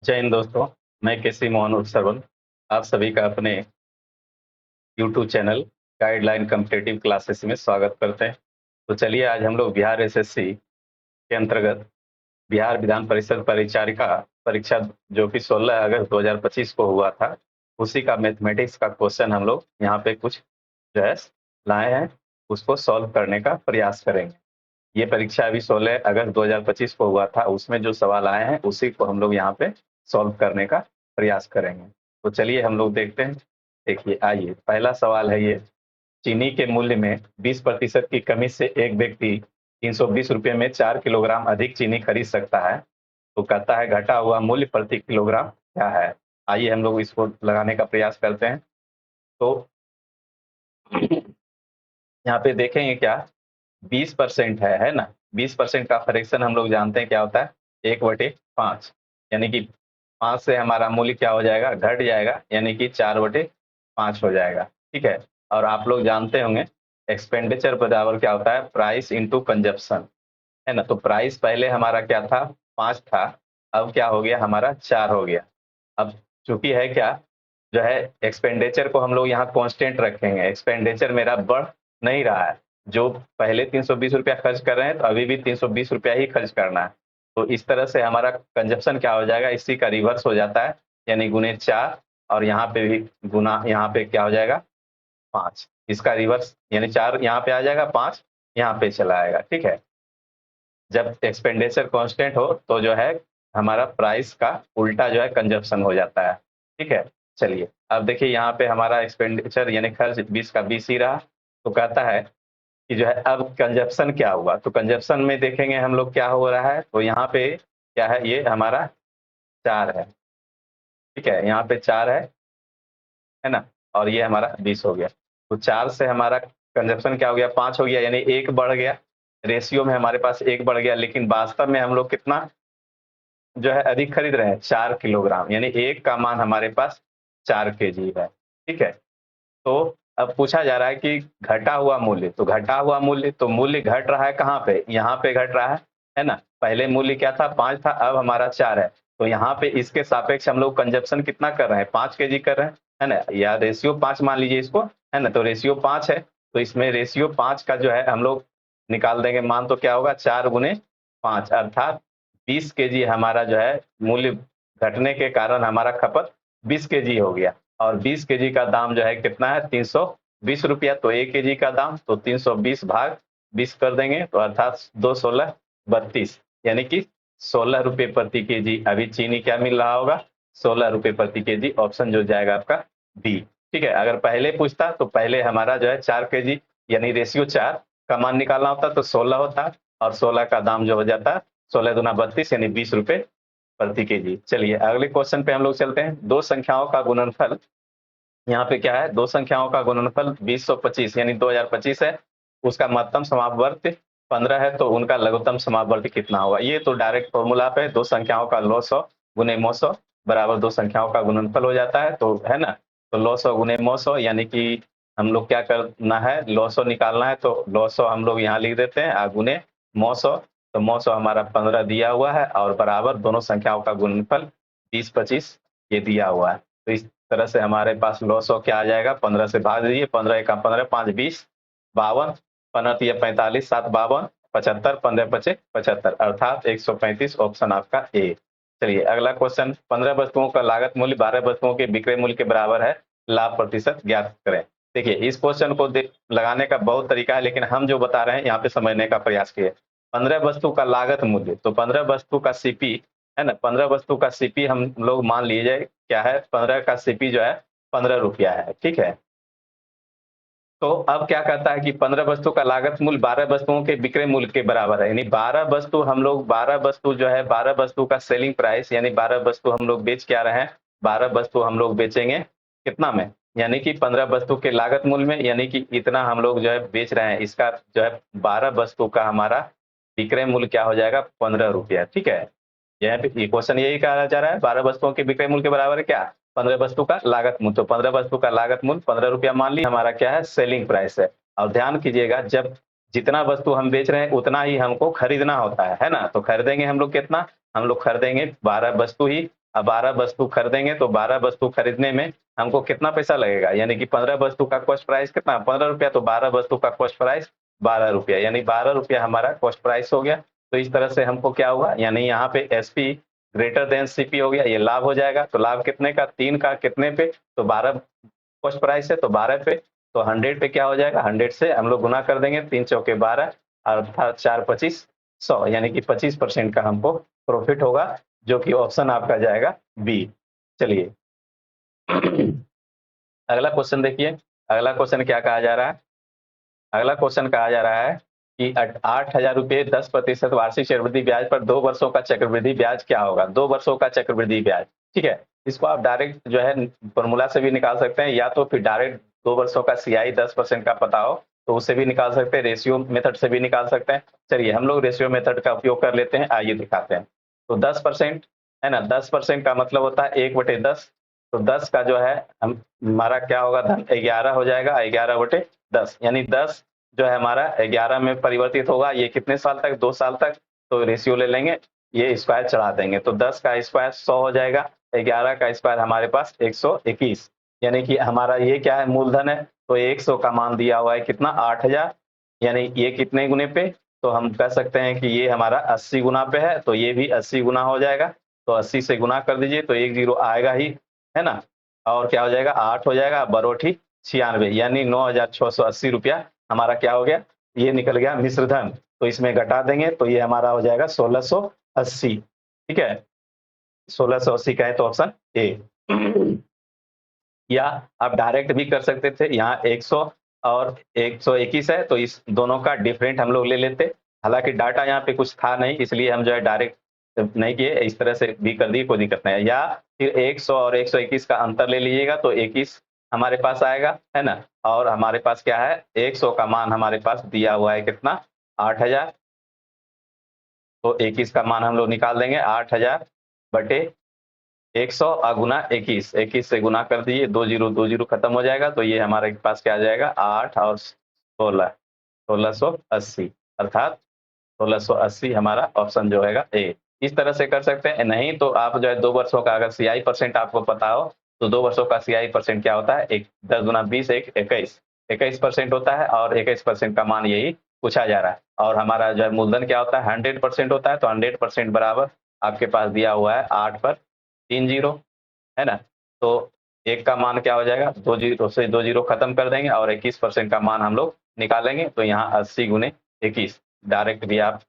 जय हिंद दोस्तों, मैं केसी मोहन उर्फ सरवल आप सभी का अपने YouTube channel guideline competitive classes में स्वागत करते हैं। तो चलिए आज हम लोग बिहार एसएससी के अंतर्गत बिहार विधान परिषद परिचारिका परीक्षा जो कि 16 अगस्त 2025 को हुआ था, उसी का मैथमेटिक्स का क्वेश्चन हम लोग यहाँ पे कुछ जो है लाए हैं, उसको सॉल्व करने का प्रयास करेंगे। ये परीक्षा अभी 16 अगस्त 2025 को हुआ था, उसमें जो सवाल आए हैं उसी को हम लोग यहाँ पे सॉल्व करने का प्रयास करेंगे। तो चलिए हम लोग देखते हैं। देखिए आइए, पहला सवाल है ये, चीनी के मूल्य में 20% की कमी से एक व्यक्ति 320 रुपये में 4 किलोग्राम अधिक चीनी खरीद सकता है। तो कहता है घटा हुआ मूल्य प्रति किलोग्राम क्या है। आइए हम लोग इसको लगाने का प्रयास करते हैं। तो यहाँ पे देखेंगे क्या, 20% है ना। 20% का फ्रैक्शन हम लोग जानते हैं क्या होता है, 1/5, यानी कि 5 से हमारा मूल्य क्या हो जाएगा, घट जाएगा, यानी कि 4/5 हो जाएगा। ठीक है। और आप लोग जानते होंगे एक्सपेंडिचर बराबर क्या होता है, प्राइस इंटू कंजप्शन, है ना। तो प्राइस पहले हमारा क्या था, 5 था, अब क्या हो गया हमारा 4 हो गया। अब चूंकि है क्या, जो है एक्सपेंडिचर को हम लोग यहाँ कांस्टेंट रखेंगे। एक्सपेंडिचर मेरा बढ़ नहीं रहा है, जो पहले 320 रुपया खर्च कर रहे हैं तो अभी भी 320 रुपया ही खर्च करना है। तो इस तरह से हमारा कंजप्शन क्या हो जाएगा, इसी का रिवर्स हो जाता है, यानी गुने 4, और यहाँ पे भी गुना, यहाँ पे क्या हो जाएगा 5, इसका रिवर्स, यानी 4 यहाँ पे आ जाएगा, 5 यहाँ पे चला आएगा। ठीक है। जब एक्सपेंडिचर कांस्टेंट हो तो जो है हमारा प्राइस का उल्टा जो है कंजप्शन हो जाता है। ठीक है। चलिए अब देखिए, यहाँ पे हमारा एक्सपेंडिचर यानी खर्च 20 का 20 ही रहा। तो कहता है कि जो है अब कंजप्शन क्या हुआ। तो कंजप्शन में देखेंगे हम लोग क्या हो रहा है, तो यहाँ पे क्या है, ये हमारा 4 है। ठीक है, यहाँ पे 4 है ना, और ये हमारा 20 हो गया। तो 4 से हमारा कंजप्शन क्या हो गया, 5 हो गया, यानी 1 बढ़ गया। रेशियो में हमारे पास 1 बढ़ गया, लेकिन वास्तव में हम लोग कितना जो है अधिक खरीद रहे हैं, 4 किलोग्राम, यानी 1 का मान हमारे पास 4 केजी है। ठीक है। तो अब पूछा जा रहा है कि घटा हुआ मूल्य, तो घटा हुआ मूल्य, तो मूल्य घट रहा है कहाँ पे, यहाँ पे घट रहा है ना। पहले मूल्य क्या था, 5 था, अब हमारा 4 है। तो यहाँ पे इसके सापेक्ष हम लोग कंजप्शन कितना कर रहे हैं, 5 केजी कर रहे हैं, है ना, या रेशियो 5 मान लीजिए इसको, है ना। तो रेशियो 5 है, तो इसमें रेशियो 5 का जो है हम लोग निकाल देंगे मान, तो क्या होगा 4 गुने 5, अर्थात 20 केजी हमारा जो है मूल्य घटने के कारण हमारा खपत 20 केजी हो गया। और 20 केजी का दाम जो है कितना है, 320 रुपया। तो 1 केजी का दाम तो 320 भाग 20 कर देंगे, तो अर्थात 2 16 32, यानी कि 16 रुपये प्रति केजी अभी चीनी क्या मिल रहा होगा, 16 रुपये प्रति केजी। ऑप्शन जो जाएगा आपका बी। ठीक है। अगर पहले पूछता तो पहले हमारा जो है 4 केजी यानी रेशियो 4 का मान निकालना होता तो 16 होता, और 16 का दाम जो हो जाता 16 दूना 32, यानी 20 रुपये प्रति केजी। चलिए अगले क्वेश्चन पे हम लोग चलते हैं। दो संख्याओं का गुणनफल, यहाँ पे क्या है, दो संख्याओं का गुणनफल 2025 यानी 2025 है, उसका महत्तम समापवर्ती 15 है, तो उनका लघुत्तम समापवर्ती कितना होगा। ये तो डायरेक्ट फॉर्मूला पे दो संख्याओं का लॉस 100 गुने मोसो बराबर दो संख्याओं का गुणनफल हो जाता है, तो है ना। तो लॉस 100 गुने मोसो, यानी कि हम लोग क्या करना है, लॉस 100 निकालना है, तो लॉस 100 हम लोग यहाँ लिख देते हैं, गुने मोसो, तो मोसो हमारा 15 दिया हुआ है, और बराबर दोनों संख्याओं का गुणनफल 20-25 ये दिया हुआ है। तो इस तरह से हमारे पास लॉस हो क्या आ जाएगा, 15 से भाग दीजिए, 15 का 15, 5 20, 52, 15 45, 7 52, 75, 15 पचे 75, अर्थात 135 ऑप्शन आपका ए। चलिए अगला क्वेश्चन, 15 वस्तुओं का लागत मूल्य 12 वस्तुओं के विक्रय मूल्य के बराबर है, लाभ प्रतिशत ज्ञात करें। देखिए इस क्वेश्चन को लगाने का बहुत तरीका है, लेकिन हम जो बता रहे हैं यहाँ पे समझने का प्रयास किए। 15 वस्तु का लागत मूल्य, तो 15 वस्तु का सीपी, है ना, 15 वस्तु का सीपी हम लोग मान लीजिए क्या है, 15 का सीपी जो है 15 रुपया है। ठीक है। तो अब क्या कहता है कि 15 वस्तु का लागत मूल्य 12 वस्तुओं के विक्रय मूल्य के बराबर है, यानी 12 वस्तु हम लोग, 12 वस्तु जो है, 12 वस्तु का सेलिंग प्राइस, यानी 12 वस्तु हम लोग बेच के आ रहे हैं, 12 वस्तु हम लोग बेचेंगे कितना में, यानी कि 15 वस्तु के लागत मूल्य में, यानी कि इतना हम लोग जो है बेच रहे हैं, इसका जो है 12 वस्तु का हमारा विक्रय मूल्य क्या हो जाएगा, 15 रुपया। ठीक है। यहाँ पे क्वेश्चन यही कहा जा रहा है, 12 वस्तुओं के विक्रय मूल्य के बराबर है क्या, 15 वस्तु का लागत मूल्य। तो 15 वस्तु का लागत मूल्य 15 रुपया मान ली, हमारा क्या है, सेलिंग प्राइस है। और ध्यान कीजिएगा, जब जितना वस्तु हम बेच रहे हैं उतना ही हमको खरीदना होता है ना। तो खरीदेंगे हम लोग कितना, हम लोग खरीदेंगे 12 वस्तु ही, अब 12 वस्तु खरीदेंगे तो 12 वस्तु खरीदने में हमको कितना पैसा लगेगा, यानी कि 15 वस्तु का कॉस्ट प्राइस कितना, 15 रुपया, तो 12 वस्तु का कॉस्ट प्राइस 12 रुपया, यानी 12 रुपया हमारा कॉस्ट प्राइस हो गया। तो इस तरह से हमको क्या होगा, यानी यहाँ पे एसपी ग्रेटर देन सीपी हो गया, ये लाभ हो जाएगा। तो लाभ कितने का, 3 का कितने पे, तो 12 कॉस्ट प्राइस है तो 12 पे, तो 100 पे क्या हो जाएगा, 100 से हम लोग गुना कर देंगे, 3 चौके 12 अर्थात 4 25 100, यानी कि 25% का हमको प्रॉफिट होगा, जो कि ऑप्शन आपका जाएगा बी। चलिए अगला क्वेश्चन देखिए, अगला क्वेश्चन क्या कहा जा रहा है, अगला क्वेश्चन कहा जा रहा है कि 8,000 रुपये 10% वार्षिक चक्रवृद्धि ब्याज पर 2 वर्षों का चक्रवृद्धि ब्याज क्या होगा, 2 वर्षों का चक्रवृद्धि ब्याज। ठीक है, इसको आप डायरेक्ट जो है फॉर्मूला से भी निकाल सकते हैं, या तो फिर डायरेक्ट 2 वर्षों का सीआई 10% का पता हो तो उससे भी निकाल सकते हैं, रेशियो मेथड से भी निकाल सकते हैं। चलिए हम लोग रेशियो मेथड का उपयोग कर लेते हैं, आइए दिखाते हैं। तो 10% है ना, 10% का मतलब होता है 1/10, तो 10 का जो है हमारा क्या होगा, धन 11 हो जाएगा, 11/10, यानी 10 जो है हमारा 11 में परिवर्तित होगा, ये कितने साल तक, 2 साल तक, तो रेशियो ले लेंगे, ये स्क्वायर चढ़ा देंगे, तो 10 का स्क्वायर 100 हो जाएगा, 11 का स्क्वायर हमारे पास 121, यानी कि हमारा ये क्या है, मूलधन है, तो 100 का मान दिया हुआ है कितना, 8,000, यानी ये कितने गुने पे, तो हम कह सकते हैं कि ये हमारा 80 गुना पे है, तो ये भी 80 गुना हो जाएगा, तो 80 से गुना कर दीजिए तो 1 जीरो आएगा ही, है ना, और क्या हो जाएगा, 8 हो जाएगा, बरोठी 96, यानी 9,680 रुपया हमारा क्या हो गया, ये निकल गया मिश्रधन, तो इसमें घटा देंगे तो ये हमारा हो जाएगा 1680। ठीक है, 1680 का है तो ऑप्शन ए। या आप डायरेक्ट भी कर सकते थे, यहाँ 100 और 121 है, तो इस दोनों का डिफरेंट हम लोग ले लेते, हालांकि डाटा यहाँ पे कुछ था नहीं, इसलिए हम जो है डायरेक्ट नहीं किए, इस तरह से भी कर दिए, कोई दिक्कत नहीं है। या फिर 100 और 121 का अंतर ले लीजिएगा तो 21 हमारे पास आएगा, है ना, और हमारे पास क्या है, 100 का मान हमारे पास दिया हुआ है कितना, 8,000, तो 21 का मान हम लोग निकाल देंगे, 8,000 बटे 100 गुना 21, 21 से गुना कर दीजिए, 2 जीरो खत्म हो जाएगा, तो ये हमारे पास क्या आ जाएगा, 8 और 16, 1680, अर्थात 1680 हमारा ऑप्शन जो है ए। इस तरह से कर सकते हैं, नहीं तो आप जो है 2 वर्षों का अगर सीआई परसेंट आपको पता हो तो 2 वर्षों का सीआई परसेंट क्या होता है, 10 गुना 20 21, 21% होता है, और 21% का मान यही पूछा जा रहा है, और हमारा जो है मूलधन क्या होता है, 100% होता है, तो 100% बराबर आपके पास दिया हुआ है 8 पर 3 जीरो, है ना, तो 1 का मान क्या हो जाएगा, 2 जीरो से 2 जीरो खत्म कर देंगे, और 21% का मान हम लोग निकालेंगे, तो यहाँ 80 गुने 21 डायरेक्ट भी आप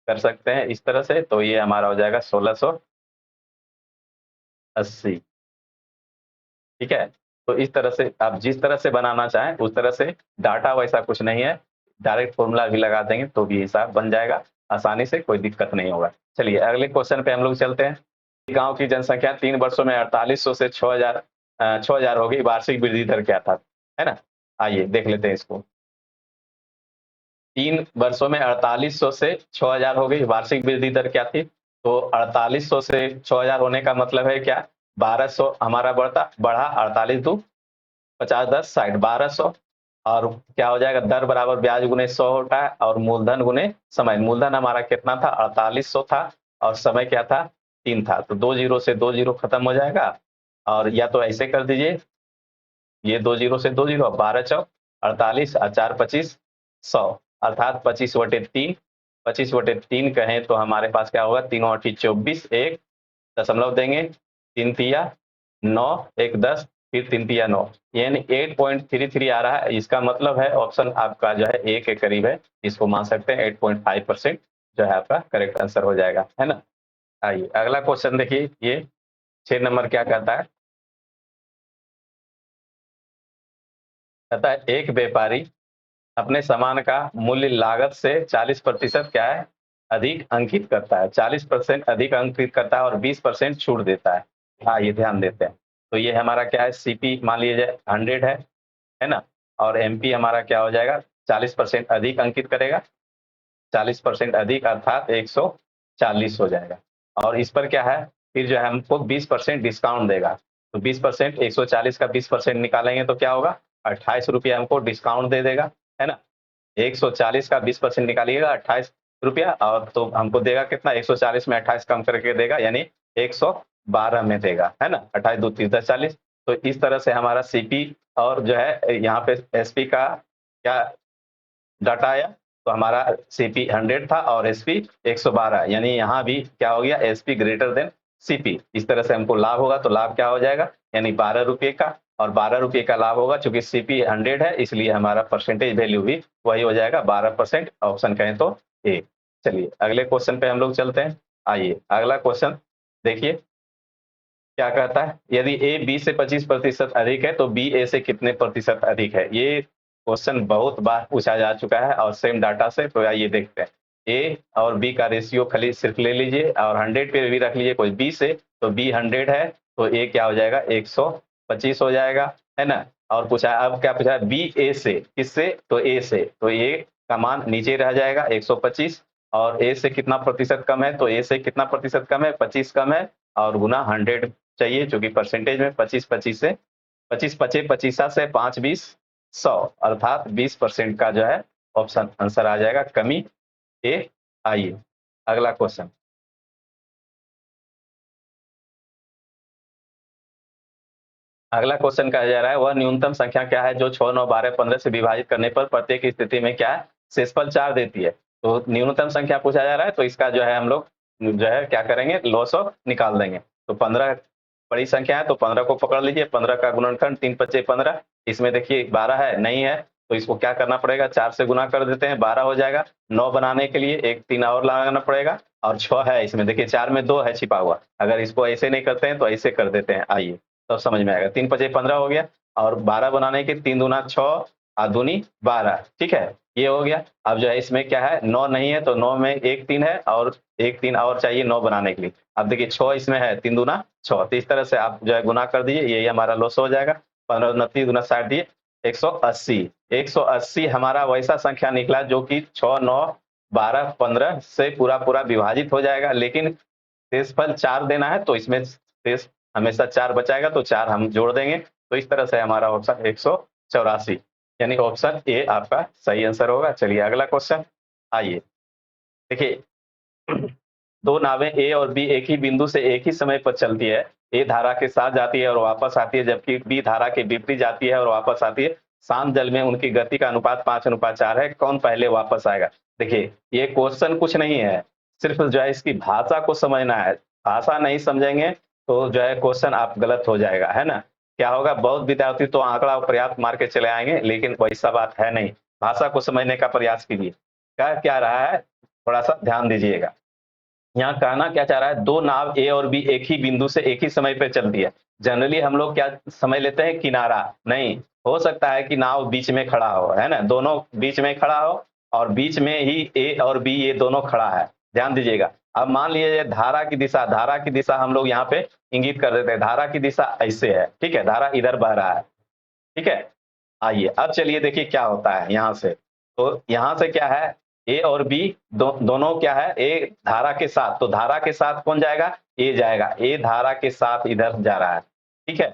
कर सकते हैं इस तरह से, तो ये हमारा हो जाएगा 1680। ठीक है, तो इस तरह से आप जिस तरह से बनाना चाहें उस तरह से, डाटा वैसा कुछ नहीं है, डायरेक्ट फॉर्मूला भी लगा देंगे तो भी हिसाब बन जाएगा आसानी से, कोई दिक्कत नहीं होगा। चलिए अगले क्वेश्चन पे हम लोग चलते हैं। गांव की जनसंख्या 3 वर्षों में 4800 से 6,000 हो गई, वार्षिक वृद्धि दर क्या था, है ना, आइए देख लेते हैं इसको। 3 वर्षों में 4800 से 6,000 हो गई, वार्षिक वृद्धि दर क्या थी, तो 4800 से 6,000 होने का मतलब है क्या, 1200 हमारा बढ़ा, 48 दू 50 10 60, 1200, और क्या हो जाएगा, दर बराबर ब्याज गुने 100 होता है, और मूलधन गुने समय, मूलधन हमारा कितना था, 4800 था, और समय क्या था, 3 था, तो 2 जीरो से 2 जीरो खत्म हो जाएगा, और या तो ऐसे कर दीजिए, ये 2 जीरो से 2 जीरो, 12 चौक 48 और 4 25 100, अर्थात 25/3, 25/3 कहें तो हमारे पास क्या होगा, 3 और 24, एक दशमलव देंगे, 3 तिया 9, 1 10, फिर 3 तिया 9, यानी 8.33 आ रहा है, इसका मतलब है ऑप्शन आपका जो है ए के करीब है, इसको मान सकते हैं 8.5% जो है आपका करेक्ट आंसर हो जाएगा, है ना। आइए अगला क्वेश्चन देखिए, ये 6 नंबर क्या कहता है, कहता है एक व्यापारी अपने सामान का मूल्य लागत से 40% क्या है, अधिक अंकित करता है, 40% अधिक अंकित करता है और 20% छूट देता है। हाँ ये ध्यान देते हैं, तो ये हमारा क्या है, सीपी मान लीजिए 100 है ना, और एमपी हमारा क्या हो जाएगा, 40% अधिक अंकित करेगा, 40% अधिक अर्थात 140 हो जाएगा, और इस पर क्या है, फिर जो है हमको 20% डिस्काउंट देगा, तो 20%, 140 का 20% निकालेंगे तो क्या होगा, 28 रुपया हमको डिस्काउंट दे देगा, है ना, 140 का 20% निकालिएगा 28 रुपया, और तो हमको देगा कितना, 140 में 28 कम करके देगा, यानी 12 में देगा, है ना, 28 2 30 10 40। तो इस तरह से हमारा सीपी और जो है यहाँ पे एसपी का क्या डाटा आया, तो हमारा सीपी 100 था और एसपी 112, यानी यहाँ भी क्या हो गया, एसपी ग्रेटर देन सीपी। इस तरह से हमको लाभ होगा, तो लाभ क्या हो जाएगा, यानी 12 रुपये का, और 12 रुपये का लाभ होगा, चूंकि सीपी 100 है इसलिए हमारा परसेंटेज वैल्यू भी वही हो जाएगा 12%, ऑप्शन कहें तो ए। चलिए अगले क्वेश्चन पे हम लोग चलते हैं। आइए अगला क्वेश्चन देखिए क्या कहता है, यदि ए बी से 25% अधिक है तो बी ए से कितने प्रतिशत अधिक है। ये क्वेश्चन बहुत बार पूछा जा चुका है और सेम डाटा से, तो आइए देखते हैं। ए और बी का रेशियो खाली सिर्फ ले लीजिए और 100 पे भी रख लीजिए कोई बी से, तो बी 100 है तो ए क्या हो जाएगा 125 हो जाएगा, है ना। और पूछा अब क्या पूछा, बी ए से, किससे, तो ए से, तो ए का मान नीचे रह जाएगा 125, और ए से कितना प्रतिशत कम है, तो ए से कितना प्रतिशत कम है, 25 कम है, और गुना 100 चाहिए, जो कि परसेंटेज में 25 से 25 पचे 25 से 5 20 100, अर्थात 20% का जो है ऑप्शन आंसर आ जाएगा कमी ए। आइए अगला क्वेश्चन। अगला क्वेश्चन कहा जा रहा है, वह न्यूनतम संख्या क्या है जो 6 9 12 15 से विभाजित करने पर प्रत्येक स्थिति में क्या है, शेषफल 4 देती है। तो न्यूनतम संख्या पूछा जा रहा है, तो इसका जो है हम लोग जो है क्या करेंगे, लॉस ऑफ निकाल देंगे। तो 15 बड़ी संख्या है तो 15 को पकड़ लीजिए, 15 का गुणनखंड 3 5 15, इसमें देखिए 12 है, नहीं है, तो इसको क्या करना पड़ेगा, 4 से गुना कर देते हैं, 12 हो जाएगा। 9 बनाने के लिए एक 3 और लगाना पड़ेगा, और 6 है इसमें, देखिए 4 में 2 है छिपा हुआ, अगर इसको ऐसे नहीं करते हैं तो ऐसे कर देते हैं। आइए तब समझ में आएगा, 3 5 15 हो गया, और 12 बनाने के 3 दूना 6 आधुनी 12, ठीक है, ये हो गया। अब जो है इसमें क्या है, 9 नहीं है तो 9 में एक 3 है और एक 3 और चाहिए 9 बनाने के लिए। अब देखिए 6 इसमें है, 3 दूना 6, तो इस तरह से आप जो है गुना कर दीजिए, यही हमारा लॉस हो जाएगा। 15 29 दूना 60 दिए 180। 180 हमारा वैसा संख्या निकला जो कि 6 9 12 15 से पूरा पूरा विभाजित हो जाएगा, लेकिन शेषफल 4 देना है तो इसमें शेष हमेशा 4 बचाएगा, तो 4 हम जोड़ देंगे। तो इस तरह से हमारा ऑप्शन 184, यानी ऑप्शन ए आपका सही आंसर होगा। चलिए अगला क्वेश्चन। आइए देखिए, दो नावें ए और बी एक ही बिंदु से एक ही समय पर चलती है। ए धारा के साथ जाती है और वापस आती है, जबकि बी धारा के विपरीत जाती है और वापस आती है। शांत जल में उनकी गति का अनुपात 5:4 है, कौन पहले वापस आएगा। देखिए ये क्वेश्चन कुछ नहीं है, सिर्फ जो है इसकी भाषा को समझना है। भाषा नहीं समझेंगे तो जो है क्वेश्चन आप गलत हो जाएगा, है ना। क्या होगा, बहुत विद्यार्थी तो आंकड़ा पर्याप्त मार के चले आएंगे, लेकिन वैसा बात है नहीं। भाषा को समझने का प्रयास कीजिए, क्या रहा है, थोड़ा सा ध्यान दीजिएगा। यहाँ कहना क्या चाह रहा है, दो नाव ए और बी एक ही बिंदु से एक ही समय पे चलती है। जनरली हम लोग क्या समझ लेते हैं, किनारा नहीं, हो सकता है कि नाव बीच में खड़ा हो, है ना, दोनों बीच में खड़ा हो और बीच में ही ए और बी ये दोनों खड़ा है। ध्यान दीजिएगा। अब मान लीजिए धारा की दिशा हम लोग यहाँ पे इंगित कर देते हैं, धारा की दिशा ऐसे है, ठीक है, धारा इधर बह रहा है, ठीक है। आइए अब चलिए देखिए क्या होता है यहाँ से। तो यहाँ से क्या है, ए और बी दोनों क्या है, ए धारा के साथ, तो धारा के साथ कौन जाएगा, ए जाएगा, ए धारा के साथ इधर जा रहा है, ठीक है।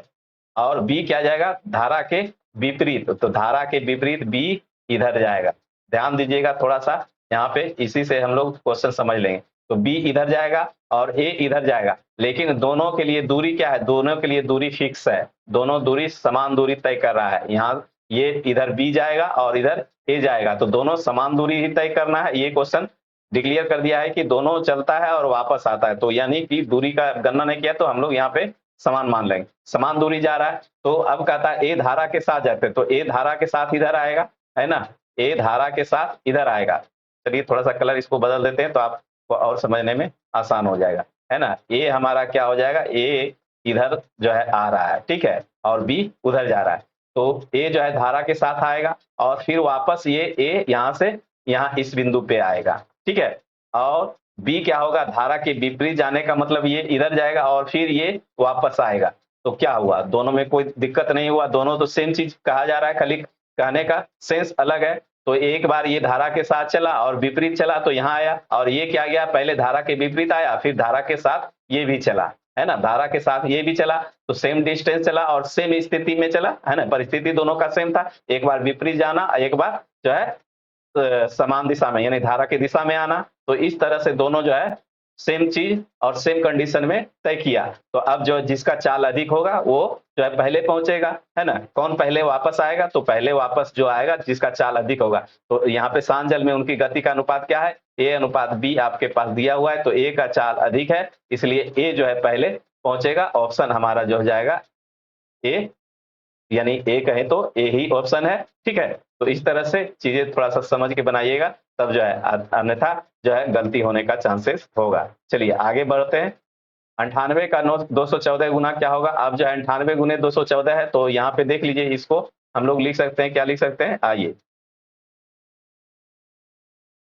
और बी क्या जाएगा, धारा के विपरीत, तो धारा के विपरीत बी इधर जाएगा। ध्यान दीजिएगा थोड़ा सा, यहाँ पे इसी से हम लोग क्वेश्चन समझ लेंगे। तो बी इधर जाएगा और ए इधर जाएगा, लेकिन दोनों के लिए दूरी क्या है, दोनों के लिए दूरी फिक्स है, दोनों दूरी समान दूरी तय कर रहा है। यहाँ ये इधर बी जाएगा और इधर ए जाएगा, तो दोनों समान दूरी ही तय करना है। ये क्वेश्चन डिक्लेयर कर दिया है कि दोनों चलता है और वापस आता है, तो यानी कि दूरी का गणना नहीं किया तो हम लोग यहाँ पे समान मान लेंगे। समान दूरी जा रहा है, तो अब कहता है ए धारा के साथ जाते हैं, तो ए धारा के साथ इधर आएगा, है ना, ए धारा के साथ इधर आएगा। चलिए थोड़ा सा कलर इसको बदल देते हैं तो आपको और समझने में आसान हो जाएगा, है ना। ए हमारा क्या हो जाएगा, ए इधर जो है आ रहा है, ठीक है, और बी उधर जा रहा है, तो ए जो है धारा के साथ आएगा और फिर वापस ये ए यहाँ से यहाँ इस बिंदु पे आएगा, ठीक है। और बी क्या होगा, धारा के विपरीत जाने का मतलब ये इधर जाएगा और फिर ये वापस आएगा। तो क्या हुआ, दोनों में कोई दिक्कत नहीं हुआ, दोनों तो सेम चीज कहा जा रहा है, खाली कहने का सेंस अलग है। तो एक बार ये धारा के साथ चला और विपरीत चला तो यहाँ आया, और ये क्या गया, पहले धारा के विपरीत आया फिर धारा के साथ ये भी चला, है ना, धारा के साथ ये भी चला, तो सेम डिस्टेंस चला और सेम स्थिति में चला, है ना, परिस्थिति दोनों का सेम था। एक बार विपरीत जाना, एक बार जो है समान दिशा में, यानी धारा की दिशा में आना। तो इस तरह से दोनों जो है सेम चीज और सेम कंडीशन में तय किया, तो अब जो जिसका चाल अधिक होगा वो जो है पहले पहुंचेगा, है ना। कौन पहले वापस आएगा, तो पहले वापस जो आएगा जिसका चाल अधिक होगा। तो यहाँ पे शांत जल में उनकी गति का अनुपात क्या है, ए अनुपात बी आपके पास दिया हुआ है, तो ए का चाल अधिक है, इसलिए ए जो है पहले पहुंचेगा। ऑप्शन हमारा जो हो जाएगा ए, यानी ए कहें तो ए ही ऑप्शन है, ठीक है। तो इस तरह से चीजें थोड़ा सा समझ के बनाइएगा, तब जो है अन्यथा जो है गलती होने का चांसेस होगा। चलिए आगे बढ़ते हैं। 98 का 214 गुना क्या होगा। अब जो है 98 गुने 214 है, तो यहाँ पे देख लीजिए, इसको हम लोग लिख सकते हैं, क्या लिख सकते हैं, आइए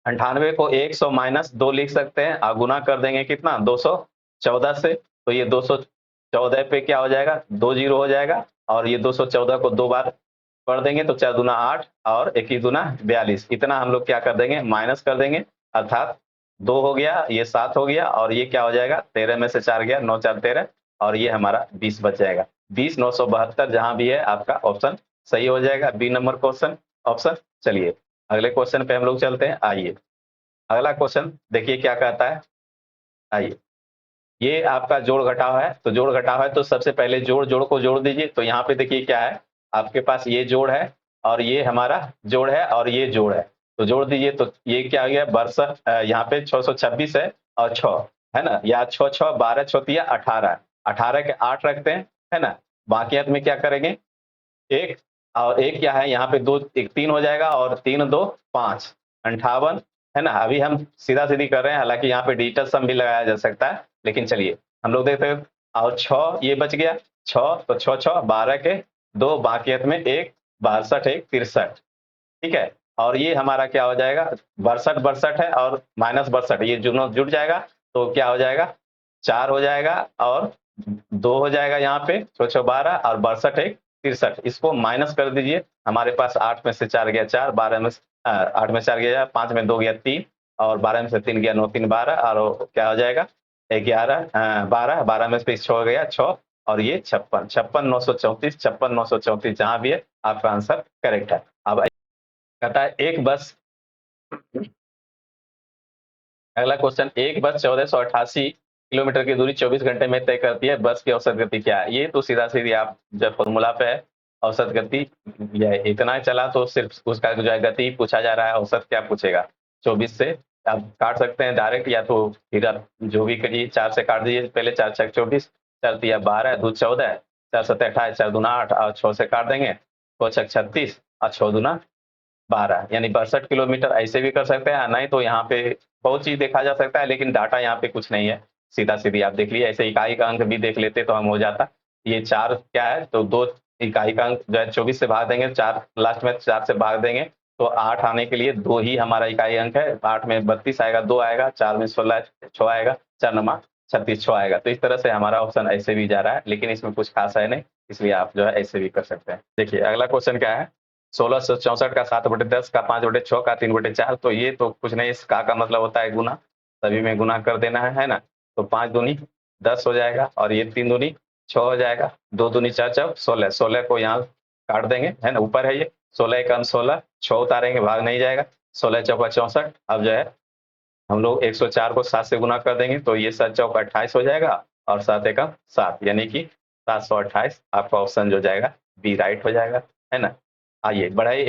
98 को 100 माइनस 2 लिख सकते हैं, और गुना कर देंगे कितना 214 से, तो ये 214 पे क्या हो जाएगा, 2 जीरो हो जाएगा, और ये 214 को 2 बार पढ़ देंगे तो 4 दूना 8 और 1 दूना 42, इतना हम लोग क्या कर देंगे, माइनस कर देंगे, अर्थात 2 हो गया, ये 7 हो गया, और ये क्या हो जाएगा, 13 में से 4 गया, 9 4 13, और ये हमारा 20 बच जाएगा। 20 972 जहां भी है आपका ऑप्शन सही हो जाएगा, बी नंबर क्वेश्चन ऑप्शन। चलिए अगले क्वेश्चन पे हम लोग चलते हैं। आइए अगला क्वेश्चन देखिए क्या कहता है। आइए, ये आपका जोड़ घटाव है, तो जोड़ घटाव है तो सबसे पहले जोड़ जोड़ को जोड़ दीजिए। तो यहाँ पे देखिए क्या है, आपके पास ये जोड़ है और ये हमारा जोड़ है और ये जोड़ है, तो जोड़ दीजिए। तो ये क्या हो गया, 62, यहाँ पे 626 है और 6 है ना, या 6 6 12 6 18, 18 के 8 रखते हैं, है ना। बाकी अंत में क्या करेंगे, एक, और एक क्या है यहाँ पे 2 1 3 हो जाएगा, और 3 2 5 58, है ना। अभी हम सीधा सीधी कर रहे हैं, हालांकि यहाँ पे डिजिटल सम भी लगाया जा सकता है, लेकिन चलिए हम लोग देखते हैं। और 6 ये बच गया, 6 तो 6 6 12 के 2, बाकी अंत में 1 62 1 63, ठीक है। और ये हमारा क्या हो जाएगा, 62 62 है और माइनस 62, ये दोनों जुड़ जाएगा, तो क्या हो जाएगा, 4 हो जाएगा और 2 हो जाएगा यहाँ पे 6 6 12 और 62 1 63, इसको माइनस कर दीजिए। हमारे पास 8 में से 4 गया 4, 12 में 8 में 4 गया 5 में 2 गया 3, और 12 में से 3 गया 9 3 12, और क्या हो जाएगा 11 12, 12 में से 6 गया 6, और ये 56 56 934 56 934 जहां भी है आपका आंसर करेक्ट है। अब कहता है एक बस, अगला क्वेश्चन, एक बस 1488 किलोमीटर की दूरी 24 घंटे में तय करती है, बस की औसत गति क्या है। ये तो सीधा सीधी आप जब फॉर्मूला पे है, औसत गति इतना चला तो सिर्फ उसका जो है गति पूछा जा रहा है, औसत क्या पूछेगा। 24 से आप काट सकते हैं डायरेक्ट, या तो फिर आप जो भी करिए 4 से काट दीजिए पहले, 4 6 24, 4 3 12, 2 14, 4 7 28, 4 दूना 8, और 6 से काट देंगे, 6 6 36 और 6 दूना 12, यानी 62 किलोमीटर। ऐसे भी कर सकते हैं, नहीं तो यहाँ पे बहुत चीज देखा जा सकता है, लेकिन डाटा यहाँ पे कुछ नहीं है, सीधा सीधी आप देख लीजिए। ऐसे इकाई का अंक भी देख लेते तो हम हो जाता। ये 4 क्या है, तो 2 इकाई का अंक जो है 24 से भाग देंगे, 4 लास्ट में 4 से भाग देंगे, तो 8 आने के लिए 2 ही हमारा इकाई अंक है। 8 में 32 आएगा, 2 आएगा, 4 में 16 6 आएगा, 4 नमा 36 6 आएगा। तो इस तरह से हमारा ऑप्शन ऐसे भी जा रहा है, लेकिन इसमें कुछ खास है नहीं, इसलिए आप जो है ऐसे भी कर सकते हैं। देखिए अगला क्वेश्चन क्या है, 1664 का 7/10 का 5/6 का 3/4, तो ये तो कुछ नहीं, इस का मतलब होता है गुना, सभी में गुना कर देना है ना। तो 5 दूनी 10 हो जाएगा, और ये 3 दूनी 6 हो जाएगा, 2 दूनी 4 4 16, 16 को यहाँ काट देंगे, है ना, ऊपर है ये 16 एकम 16, 6 उतारेंगे भाग नहीं जाएगा, 16 चौका 64। अब जो है हम लोग 104 को 7 से गुना कर देंगे, तो ये 7 चौका 28 हो जाएगा, और 7 एकम 7, यानी कि 728 आपका ऑप्शन जो जाएगा बी राइट हो जाएगा, है ना। आइए, बढ़ई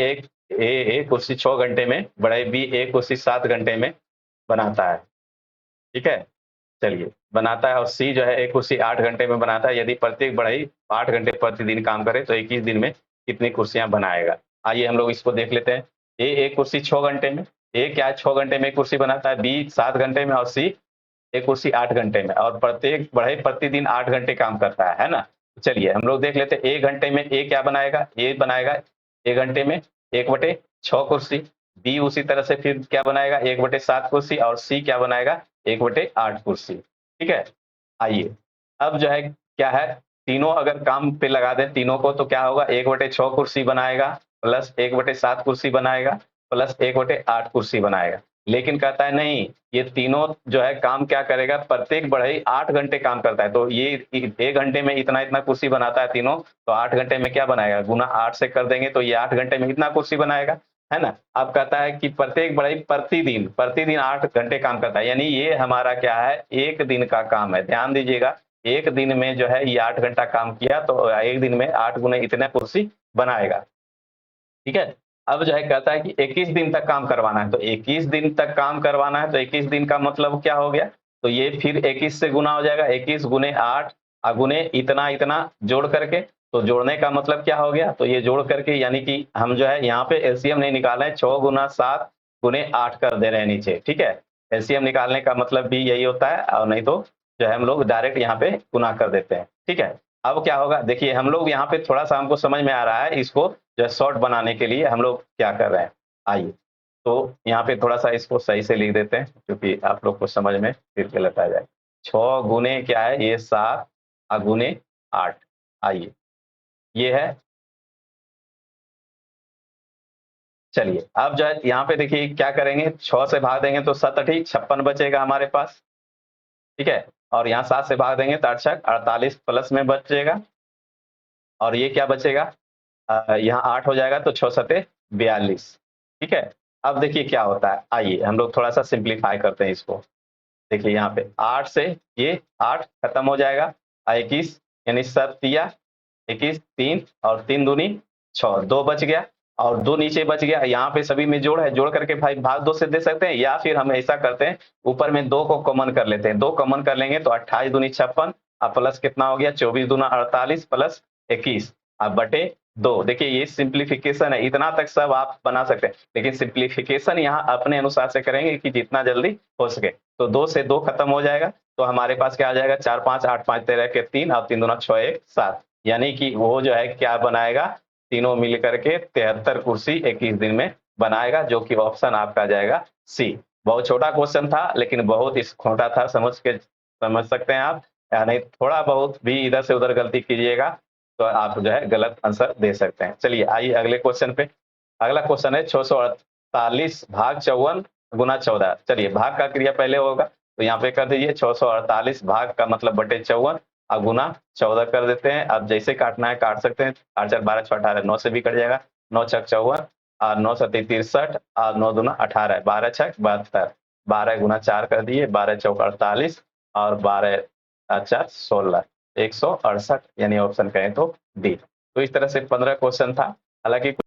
ए कुर्सी 6 घंटे में, बढ़ई बी ए कुर्सी 7 घंटे में बनाता है, ठीक है। चलिए बनाता है, और सी जो है एक कुर्सी 8 घंटे में बनाता है। यदि प्रत्येक बढ़ई 8 घंटे प्रतिदिन काम करे तो 21 दिन में कितनी कुर्सियां बनाएगा। आइए हम लोग इसको देख लेते हैं। ए एक कुर्सी 6 घंटे में, ए क्या है 6 घंटे में एक कुर्सी बनाता है, बी 7 घंटे में, और सी एक कुर्सी 8 घंटे में, और प्रत्येक बढ़ई प्रतिदिन 8 घंटे काम करता है ना। चलिए हम लोग देख लेते हैं, 1 घंटे में ए क्या बनाएगा, ए बनाएगा 1 घंटे में 1/6 कुर्सी, बी उसी तरह से फिर क्या बनाएगा 1/7 कुर्सी, और सी क्या बनाएगा 1/8 कुर्सी, ठीक है। आइए अब जो है क्या है, तीनों अगर काम पे लगा दें तीनों को, तो क्या होगा 1/6 कुर्सी बनाएगा, प्लस 1/7 कुर्सी बनाएगा, प्लस 1/8 कुर्सी बनाएगा। लेकिन कहता है नहीं, ये तीनों जो है काम क्या करेगा, प्रत्येक बढ़ई 8 घंटे काम करता है, तो ये 1 घंटे में इतना इतना कुर्सी बनाता है तीनों, तो 8 घंटे में क्या बनाएगा, गुना 8 से कर देंगे, तो ये 8 घंटे में कितना कुर्सी बनाएगा, है ना। अब कहता है कि प्रत्येक बढ़ई प्रतिदिन प्रतिदिन 8 घंटे काम करता है, यानी ये हमारा क्या है, एक दिन का काम है। ध्यान दीजिएगा, एक दिन में जो है ये 8 घंटा काम किया तो एक दिन में 8 गुने इतने कुर्सी बनाएगा। ठीक है। अब जो है कहता है कि 21 दिन तक काम करवाना है, तो 21 दिन तक काम करवाना है, तो 21 दिन का मतलब क्या हो गया, तो ये फिर 21 से गुना हो जाएगा, 21 गुने 8 गुने इतना इतना जोड़ करके, तो जोड़ने का मतलब क्या हो गया, तो ये जोड़ करके यानी कि हम जो है यहाँ पे एलसीएम नहीं निकाल रहे हैं, 6 गुना 7 गुने 8 कर दे रहे हैं नीचे। ठीक है, एलसीएम निकालने का मतलब भी यही होता है, और नहीं तो जो है हम लोग डायरेक्ट यहाँ पे गुना कर देते हैं। ठीक है, अब क्या होगा, देखिए हम लोग यहाँ पे थोड़ा सा हमको समझ में आ रहा है, इसको जो है शॉर्ट बनाने के लिए हम लोग क्या कर रहे हैं, आइए तो यहाँ पे थोड़ा सा इसको सही से लिख देते हैं, क्योंकि आप लोग को समझ में फिर गलत आ जाए। 6 गुने क्या है, ये 7 गुने 8, आइए ये है। चलिए अब जो है यहाँ पे देखिए क्या करेंगे, 6 से भाग देंगे तो 7 अठी 56 बचेगा हमारे पास। ठीक है, और यहाँ 7 से भाग देंगे तो 8 छक 48 प्लस में बचेगा, और ये क्या बचेगा, यहाँ 8 हो जाएगा तो 6 सते 42। ठीक है, अब देखिए क्या होता है, आइए हम लोग थोड़ा सा सिंप्लीफाई करते हैं इसको। देखिए यहाँ पे 8 से ये 8 खत्म हो जाएगा, 21 यानी 7 21 3 और 3 दूनी 6, 2 बच गया और 2 नीचे बच गया। यहाँ पे सभी में जोड़ है, जोड़ करके भाई भाग 2 से दे सकते हैं, या फिर हम ऐसा करते हैं ऊपर में 2 को कॉमन कर लेते हैं। 2 कॉमन कर लेंगे तो 28 दूनी 56 और प्लस कितना हो गया, 24 दूना 48 प्लस 21 अब बटे 2। देखिए ये सिंप्लीफिकेशन है, इतना तक सब आप बना सकते हैं, लेकिन सिंप्लीफिकेशन यहाँ अपने अनुसार से करेंगे कि जितना जल्दी हो सके। तो 2 से 2 खत्म हो जाएगा, तो हमारे पास क्या आ जाएगा, 4 5 8 5 13 के 3 और 3 दूना 6 1 7, यानी कि वो जो है क्या बनाएगा, तीनों मिल करके 73 कुर्सी 21 दिन में बनाएगा, जो कि ऑप्शन आपका जाएगा सी। बहुत छोटा क्वेश्चन था, लेकिन बहुत इस खोटा था, समझ सकते हैं आप, या नहीं थोड़ा बहुत भी इधर से उधर गलती कीजिएगा तो आप जो है गलत आंसर दे सकते हैं। चलिए आइए अगले क्वेश्चन पे। अगला क्वेश्चन है 648 भाग 54 गुना 14। चलिए भाग का क्रिया पहले होगा, तो यहाँ पे कर दीजिए 648 भाग का मतलब बटे 54 और गुना 14 कर देते हैं। अब जैसे काटना है काट सकते हैं, 8 4 12 6 18, 9 से भी कट जाएगा, 9 छक 54 और 9 सती 63 और 9 दूना 18, 12 छक 72, 12 गुना 4 कर दिए, 12 चौक 48 और 12 4 16, 168, यानी ऑप्शन कहें तो डी। तो इस तरह से 15 क्वेश्चन था, हालांकि